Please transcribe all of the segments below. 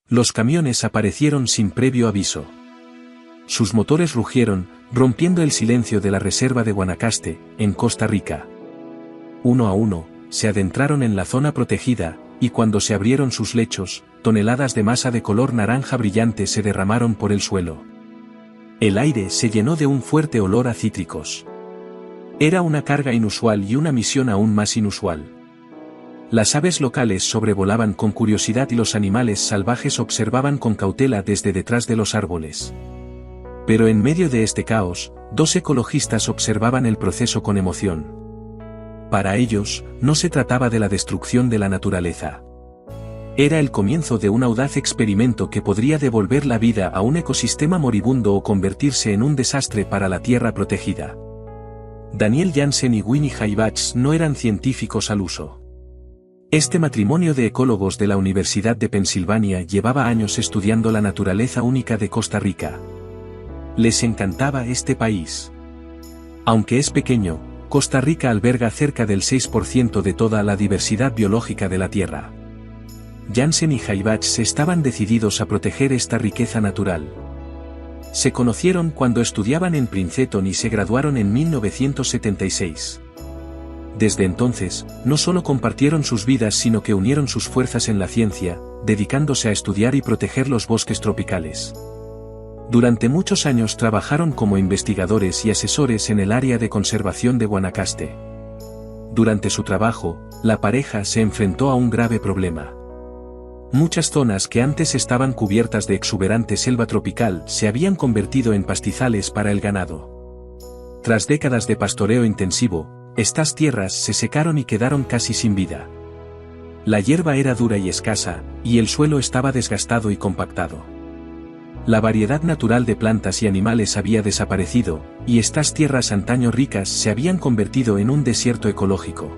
Los camiones aparecieron sin previo aviso. Sus motores rugieron, rompiendo el silencio de la reserva de Guanacaste, en Costa Rica. Uno a uno, se adentraron en la zona protegida, y cuando se abrieron sus lechos, toneladas de masa de color naranja brillante se derramaron por el suelo. El aire se llenó de un fuerte olor a cítricos. Era una carga inusual y una misión aún más inusual. Las aves locales sobrevolaban con curiosidad y los animales salvajes observaban con cautela desde detrás de los árboles. Pero en medio de este caos, dos ecologistas observaban el proceso con emoción. Para ellos, no se trataba de la destrucción de la naturaleza. Era el comienzo de un audaz experimento que podría devolver la vida a un ecosistema moribundo o convertirse en un desastre para la tierra protegida. Daniel Jansen y Winnie Haibach no eran científicos al uso. Este matrimonio de ecólogos de la Universidad de Pensilvania llevaba años estudiando la naturaleza única de Costa Rica. Les encantaba este país. Aunque es pequeño, Costa Rica alberga cerca del 6% de toda la diversidad biológica de la Tierra. Jansen y Haibach estaban decididos a proteger esta riqueza natural. Se conocieron cuando estudiaban en Princeton y se graduaron en 1976. Desde entonces, no solo compartieron sus vidas sino que unieron sus fuerzas en la ciencia, dedicándose a estudiar y proteger los bosques tropicales. Durante muchos años trabajaron como investigadores y asesores en el área de conservación de Guanacaste. Durante su trabajo, la pareja se enfrentó a un grave problema. Muchas zonas que antes estaban cubiertas de exuberante selva tropical se habían convertido en pastizales para el ganado. Tras décadas de pastoreo intensivo, estas tierras se secaron y quedaron casi sin vida. La hierba era dura y escasa, y el suelo estaba desgastado y compactado. La variedad natural de plantas y animales había desaparecido, y estas tierras antaño ricas se habían convertido en un desierto ecológico.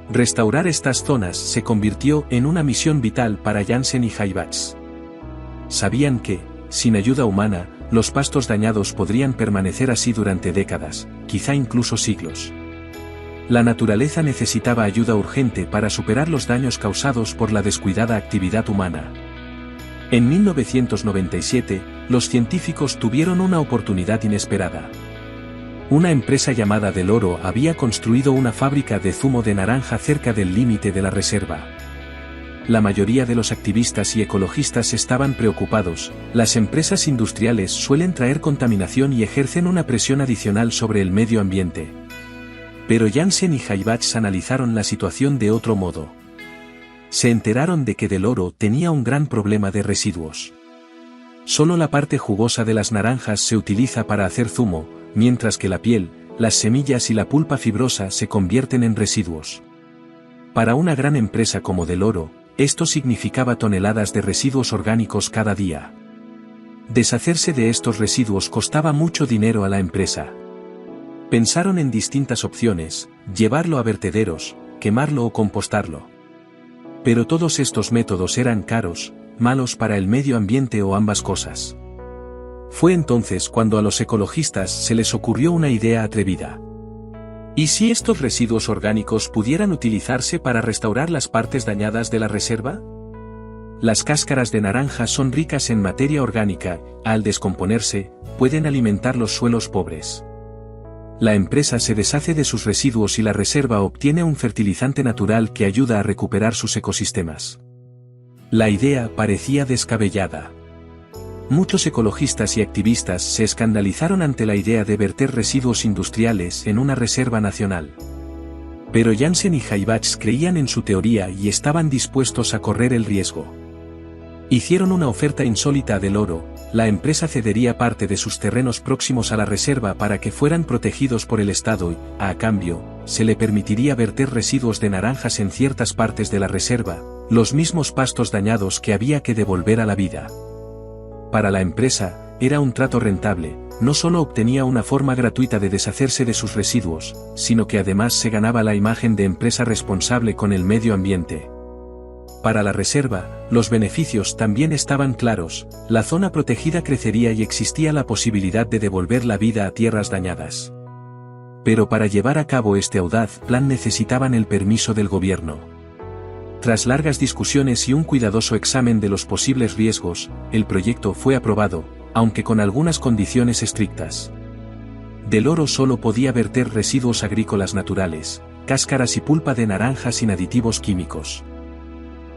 Restaurar estas zonas se convirtió en una misión vital para Jansen y Haibach. Sabían que, sin ayuda humana, los pastos dañados podrían permanecer así durante décadas, quizá incluso siglos. La naturaleza necesitaba ayuda urgente para superar los daños causados por la descuidada actividad humana. En 1997, los científicos tuvieron una oportunidad inesperada. Una empresa llamada Del Oro había construido una fábrica de zumo de naranja cerca del límite de la reserva. La mayoría de los activistas y ecologistas estaban preocupados. Las empresas industriales suelen traer contaminación y ejercen una presión adicional sobre el medio ambiente. Pero Jansen y Haibach analizaron la situación de otro modo. Se enteraron de que Del Oro tenía un gran problema de residuos. Solo la parte jugosa de las naranjas se utiliza para hacer zumo, mientras que la piel, las semillas y la pulpa fibrosa se convierten en residuos. Para una gran empresa como Del Oro, esto significaba toneladas de residuos orgánicos cada día. Deshacerse de estos residuos costaba mucho dinero a la empresa. Pensaron en distintas opciones: llevarlo a vertederos, quemarlo o compostarlo. Pero todos estos métodos eran caros, malos para el medio ambiente o ambas cosas. Fue entonces cuando a los ecologistas se les ocurrió una idea atrevida. ¿Y si estos residuos orgánicos pudieran utilizarse para restaurar las partes dañadas de la reserva? Las cáscaras de naranja son ricas en materia orgánica, al descomponerse, pueden alimentar los suelos pobres. La empresa se deshace de sus residuos y la reserva obtiene un fertilizante natural que ayuda a recuperar sus ecosistemas. La idea parecía descabellada. Muchos ecologistas y activistas se escandalizaron ante la idea de verter residuos industriales en una reserva nacional. Pero Jansen y Haibach creían en su teoría y estaban dispuestos a correr el riesgo. Hicieron una oferta insólita a Del Oro: la empresa cedería parte de sus terrenos próximos a la reserva para que fueran protegidos por el Estado y, a cambio, se le permitiría verter residuos de naranjas en ciertas partes de la reserva, los mismos pastos dañados que había que devolver a la vida. Para la empresa, era un trato rentable. No solo obtenía una forma gratuita de deshacerse de sus residuos, sino que además se ganaba la imagen de empresa responsable con el medio ambiente. Para la reserva, los beneficios también estaban claros: la zona protegida crecería y existía la posibilidad de devolver la vida a tierras dañadas. Pero para llevar a cabo este audaz plan necesitaban el permiso del gobierno. Tras largas discusiones y un cuidadoso examen de los posibles riesgos, el proyecto fue aprobado, aunque con algunas condiciones estrictas. Del Oro solo podía verter residuos agrícolas naturales, cáscaras y pulpa de naranja sin aditivos químicos.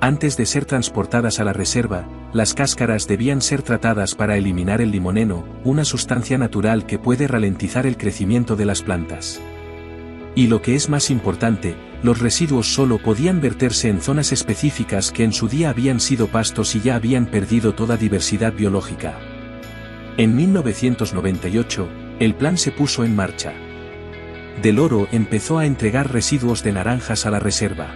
Antes de ser transportadas a la reserva, las cáscaras debían ser tratadas para eliminar el limoneno, una sustancia natural que puede ralentizar el crecimiento de las plantas. Y lo que es más importante, los residuos solo podían verterse en zonas específicas que en su día habían sido pastos y ya habían perdido toda diversidad biológica. En 1998, el plan se puso en marcha. Del Oro empezó a entregar residuos de naranjas a la reserva.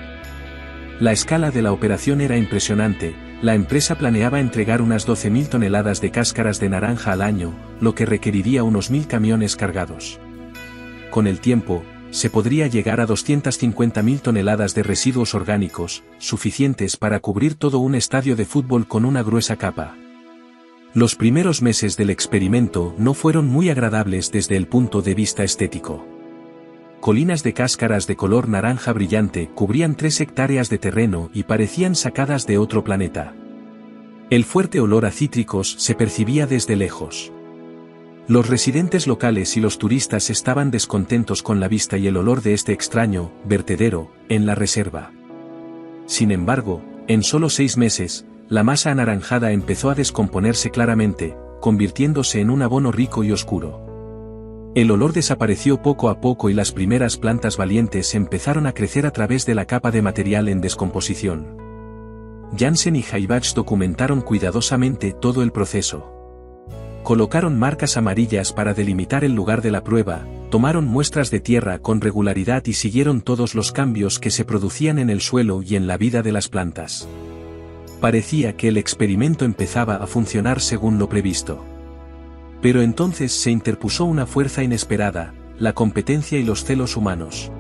La escala de la operación era impresionante, la empresa planeaba entregar unas 12.000 toneladas de cáscaras de naranja al año, lo que requeriría unos 1.000 camiones cargados. Con el tiempo, se podría llegar a 250.000 toneladas de residuos orgánicos, suficientes para cubrir todo un estadio de fútbol con una gruesa capa. Los primeros meses del experimento no fueron muy agradables desde el punto de vista estético. Colinas de cáscaras de color naranja brillante cubrían 3 hectáreas de terreno y parecían sacadas de otro planeta. El fuerte olor a cítricos se percibía desde lejos. Los residentes locales y los turistas estaban descontentos con la vista y el olor de este extraño vertedero en la reserva. Sin embargo, en solo 6 meses, la masa anaranjada empezó a descomponerse claramente, convirtiéndose en un abono rico y oscuro. El olor desapareció poco a poco y las primeras plantas valientes empezaron a crecer a través de la capa de material en descomposición. Jansen y Haibach documentaron cuidadosamente todo el proceso. Colocaron marcas amarillas para delimitar el lugar de la prueba, tomaron muestras de tierra con regularidad y siguieron todos los cambios que se producían en el suelo y en la vida de las plantas. Parecía que el experimento empezaba a funcionar según lo previsto. Pero entonces se interpuso una fuerza inesperada, la competencia y los celos humanos.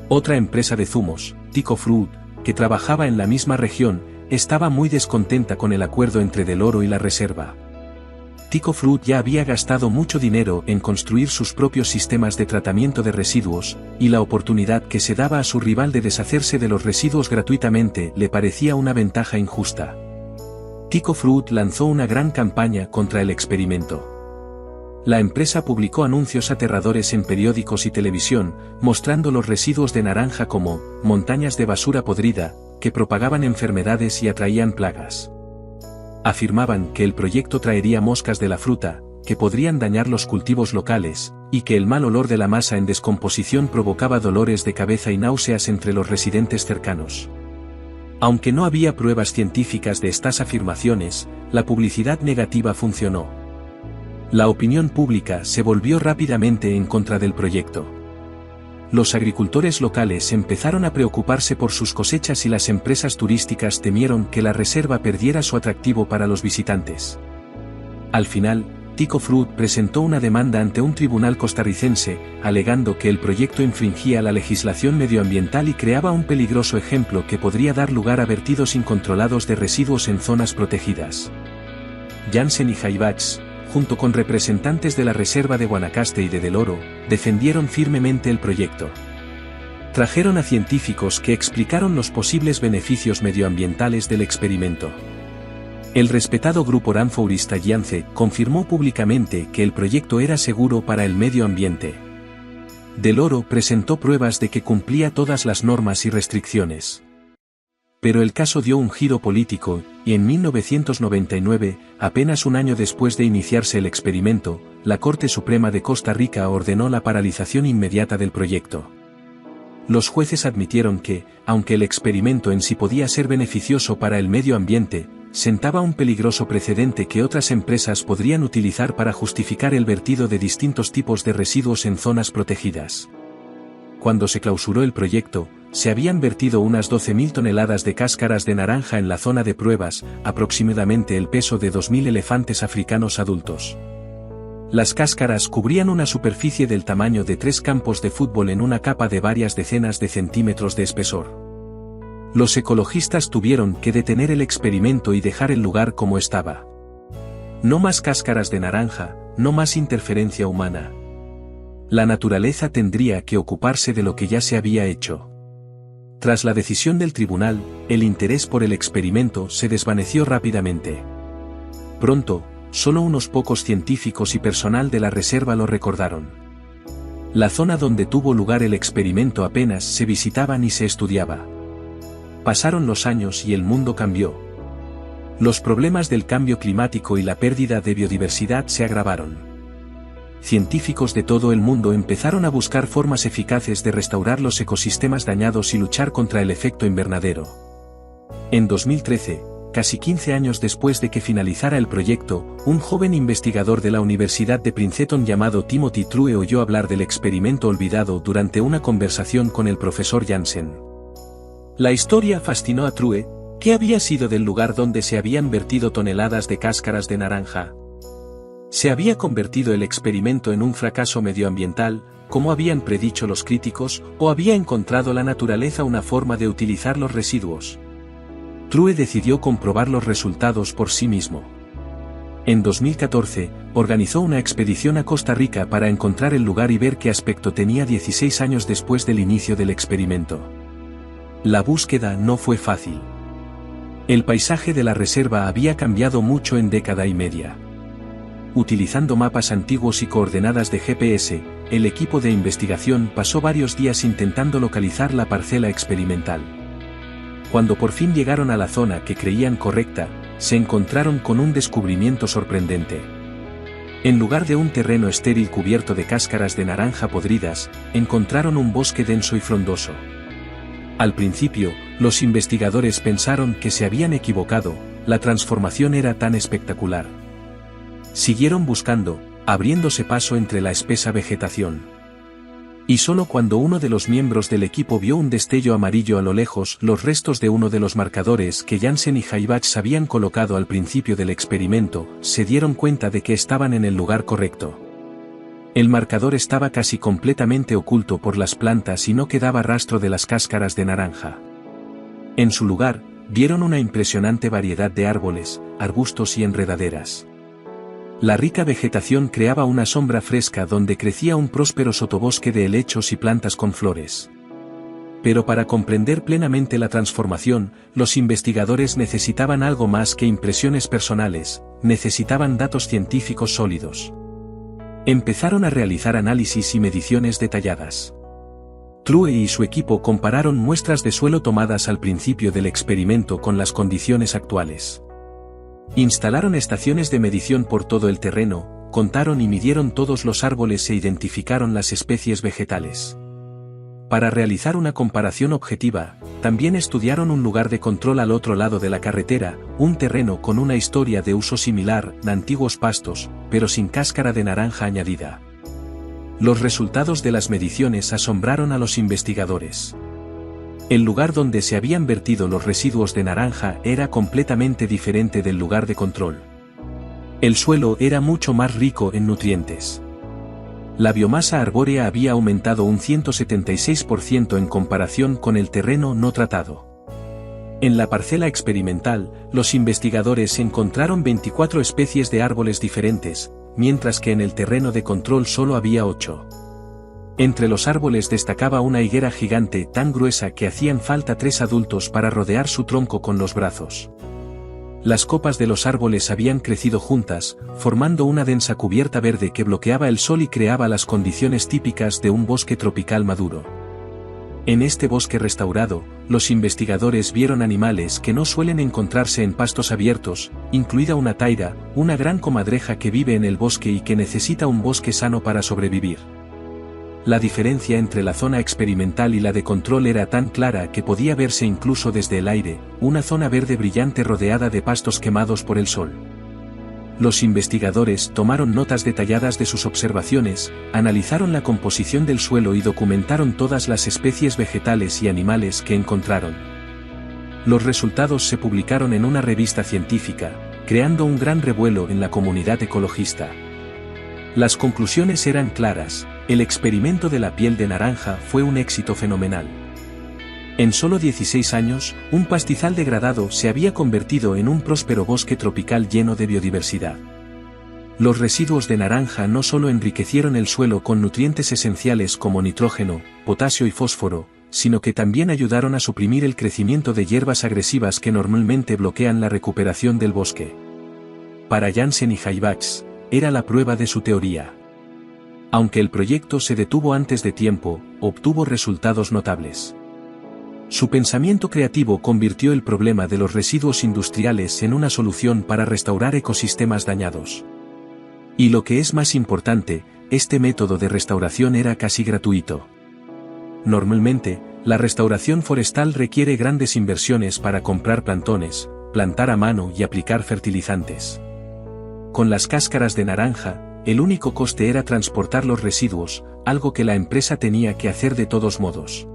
Otra empresa de zumos, Tico Fruit, que trabajaba en la misma región, estaba muy descontenta con el acuerdo entre Del Oro y la reserva. Tico Fruit ya había gastado mucho dinero en construir sus propios sistemas de tratamiento de residuos, y la oportunidad que se daba a su rival de deshacerse de los residuos gratuitamente le parecía una ventaja injusta. Tico Fruit lanzó una gran campaña contra el experimento. La empresa publicó anuncios aterradores en periódicos y televisión, mostrando los residuos de naranja como montañas de basura podrida, que propagaban enfermedades y atraían plagas. Afirmaban que el proyecto traería moscas de la fruta, que podrían dañar los cultivos locales, y que el mal olor de la masa en descomposición provocaba dolores de cabeza y náuseas entre los residentes cercanos. Aunque no había pruebas científicas de estas afirmaciones, la publicidad negativa funcionó. La opinión pública se volvió rápidamente en contra del proyecto. Los agricultores locales empezaron a preocuparse por sus cosechas y las empresas turísticas temieron que la reserva perdiera su atractivo para los visitantes. Al final, Tico Fruit presentó una demanda ante un tribunal costarricense, alegando que el proyecto infringía la legislación medioambiental y creaba un peligroso ejemplo que podría dar lugar a vertidos incontrolados de residuos en zonas protegidas. Jansen y Haibach, junto con representantes de la reserva de Guanacaste y de Del Oro, defendieron firmemente el proyecto. Trajeron a científicos que explicaron los posibles beneficios medioambientales del experimento. El respetado grupo Rainforest Alliance confirmó públicamente que el proyecto era seguro para el medio ambiente. Del Oro presentó pruebas de que cumplía todas las normas y restricciones. Pero el caso dio un giro político, y en 1999, apenas un año después de iniciarse el experimento, la Corte Suprema de Costa Rica ordenó la paralización inmediata del proyecto. Los jueces admitieron que, aunque el experimento en sí podía ser beneficioso para el medio ambiente, sentaba un peligroso precedente que otras empresas podrían utilizar para justificar el vertido de distintos tipos de residuos en zonas protegidas. Cuando se clausuró el proyecto, se habían vertido unas 12.000 toneladas de cáscaras de naranja en la zona de pruebas, aproximadamente el peso de 2.000 elefantes africanos adultos. Las cáscaras cubrían una superficie del tamaño de 3 campos de fútbol en una capa de varias decenas de centímetros de espesor. Los ecologistas tuvieron que detener el experimento y dejar el lugar como estaba. No más cáscaras de naranja, no más interferencia humana. La naturaleza tendría que ocuparse de lo que ya se había hecho. Tras la decisión del tribunal, el interés por el experimento se desvaneció rápidamente. Pronto, solo unos pocos científicos y personal de la reserva lo recordaron. La zona donde tuvo lugar el experimento apenas se visitaba ni se estudiaba. Pasaron los años y el mundo cambió. Los problemas del cambio climático y la pérdida de biodiversidad se agravaron. Científicos de todo el mundo empezaron a buscar formas eficaces de restaurar los ecosistemas dañados y luchar contra el efecto invernadero. En 2013, casi 15 años después de que finalizara el proyecto, un joven investigador de la Universidad de Princeton llamado Timothy True oyó hablar del experimento olvidado durante una conversación con el profesor Jansen. La historia fascinó a True. ¿Qué había sido del lugar donde se habían vertido toneladas de cáscaras de naranja? ¿Se había convertido el experimento en un fracaso medioambiental, como habían predicho los críticos, o había encontrado la naturaleza una forma de utilizar los residuos? True decidió comprobar los resultados por sí mismo. En 2014, organizó una expedición a Costa Rica para encontrar el lugar y ver qué aspecto tenía 16 años después del inicio del experimento. La búsqueda no fue fácil. El paisaje de la reserva había cambiado mucho en década y media. Utilizando mapas antiguos y coordenadas de GPS, el equipo de investigación pasó varios días intentando localizar la parcela experimental. Cuando por fin llegaron a la zona que creían correcta, se encontraron con un descubrimiento sorprendente. En lugar de un terreno estéril cubierto de cáscaras de naranja podridas, encontraron un bosque denso y frondoso. Al principio, los investigadores pensaron que se habían equivocado, la transformación era tan espectacular. Siguieron buscando, abriéndose paso entre la espesa vegetación. Y solo cuando uno de los miembros del equipo vio un destello amarillo a lo lejos, los restos de uno de los marcadores que Jansen y Haibach habían colocado al principio del experimento, se dieron cuenta de que estaban en el lugar correcto. El marcador estaba casi completamente oculto por las plantas y no quedaba rastro de las cáscaras de naranja. En su lugar, vieron una impresionante variedad de árboles, arbustos y enredaderas. La rica vegetación creaba una sombra fresca donde crecía un próspero sotobosque de helechos y plantas con flores. Pero para comprender plenamente la transformación, los investigadores necesitaban algo más que impresiones personales, necesitaban datos científicos sólidos. Empezaron a realizar análisis y mediciones detalladas. True y su equipo compararon muestras de suelo tomadas al principio del experimento con las condiciones actuales. Instalaron estaciones de medición por todo el terreno, contaron y midieron todos los árboles e identificaron las especies vegetales. Para realizar una comparación objetiva, también estudiaron un lugar de control al otro lado de la carretera, un terreno con una historia de uso similar, de antiguos pastos, pero sin cáscara de naranja añadida. Los resultados de las mediciones asombraron a los investigadores. El lugar donde se habían vertido los residuos de naranja era completamente diferente del lugar de control. El suelo era mucho más rico en nutrientes. La biomasa arbórea había aumentado un 176% en comparación con el terreno no tratado. En la parcela experimental, los investigadores encontraron 24 especies de árboles diferentes, mientras que en el terreno de control solo había 8. Entre los árboles destacaba una higuera gigante tan gruesa que hacían falta 3 adultos para rodear su tronco con los brazos. Las copas de los árboles habían crecido juntas, formando una densa cubierta verde que bloqueaba el sol y creaba las condiciones típicas de un bosque tropical maduro. En este bosque restaurado, los investigadores vieron animales que no suelen encontrarse en pastos abiertos, incluida una taira, una gran comadreja que vive en el bosque y que necesita un bosque sano para sobrevivir. La diferencia entre la zona experimental y la de control era tan clara que podía verse incluso desde el aire, una zona verde brillante rodeada de pastos quemados por el sol. Los investigadores tomaron notas detalladas de sus observaciones, analizaron la composición del suelo y documentaron todas las especies vegetales y animales que encontraron. Los resultados se publicaron en una revista científica, creando un gran revuelo en la comunidad ecologista. Las conclusiones eran claras. El experimento de la piel de naranja fue un éxito fenomenal. En solo 16 años, un pastizal degradado se había convertido en un próspero bosque tropical lleno de biodiversidad. Los residuos de naranja no solo enriquecieron el suelo con nutrientes esenciales como nitrógeno, potasio y fósforo, sino que también ayudaron a suprimir el crecimiento de hierbas agresivas que normalmente bloquean la recuperación del bosque. Para Janssen y Jaivax, era la prueba de su teoría. Aunque el proyecto se detuvo antes de tiempo, obtuvo resultados notables. Su pensamiento creativo convirtió el problema de los residuos industriales en una solución para restaurar ecosistemas dañados. Y lo que es más importante, este método de restauración era casi gratuito. Normalmente, la restauración forestal requiere grandes inversiones para comprar plantones, plantar a mano y aplicar fertilizantes. Con las cáscaras de naranja, el único coste era transportar los residuos, algo que la empresa tenía que hacer de todos modos.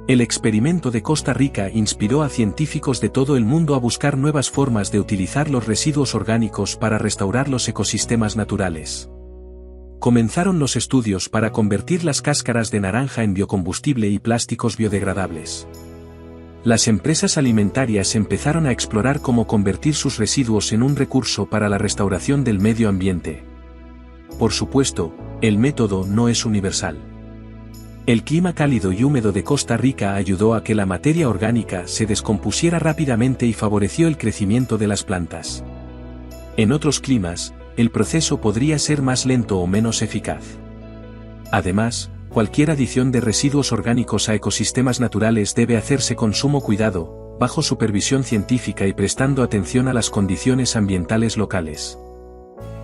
El experimento de Costa Rica inspiró a científicos de todo el mundo a buscar nuevas formas de utilizar los residuos orgánicos para restaurar los ecosistemas naturales. Comenzaron los estudios para convertir las cáscaras de naranja en biocombustible y plásticos biodegradables. Las empresas alimentarias empezaron a explorar cómo convertir sus residuos en un recurso para la restauración del medio ambiente. Por supuesto, el método no es universal. El clima cálido y húmedo de Costa Rica ayudó a que la materia orgánica se descompusiera rápidamente y favoreció el crecimiento de las plantas. En otros climas, el proceso podría ser más lento o menos eficaz. Además, cualquier adición de residuos orgánicos a ecosistemas naturales debe hacerse con sumo cuidado, bajo supervisión científica y prestando atención a las condiciones ambientales locales.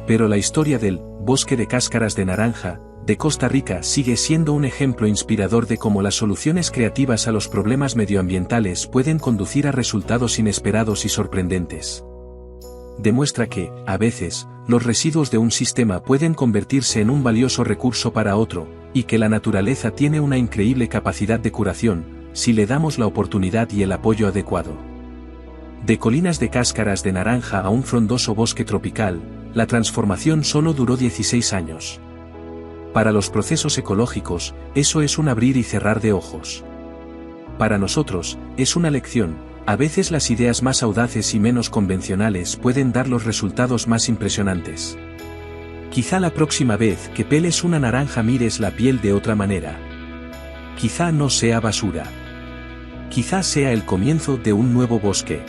Pero la historia del bosque de cáscaras de naranja de Costa Rica sigue siendo un ejemplo inspirador de cómo las soluciones creativas a los problemas medioambientales pueden conducir a resultados inesperados y sorprendentes. Demuestra que, a veces, los residuos de un sistema pueden convertirse en un valioso recurso para otro, y que la naturaleza tiene una increíble capacidad de curación, si le damos la oportunidad y el apoyo adecuado. De colinas de cáscaras de naranja a un frondoso bosque tropical, la transformación solo duró 16 años. Para los procesos ecológicos, eso es un abrir y cerrar de ojos. Para nosotros, es una lección, a veces las ideas más audaces y menos convencionales pueden dar los resultados más impresionantes. Quizá la próxima vez que peles una naranja mires la piel de otra manera. Quizá no sea basura. Quizá sea el comienzo de un nuevo bosque.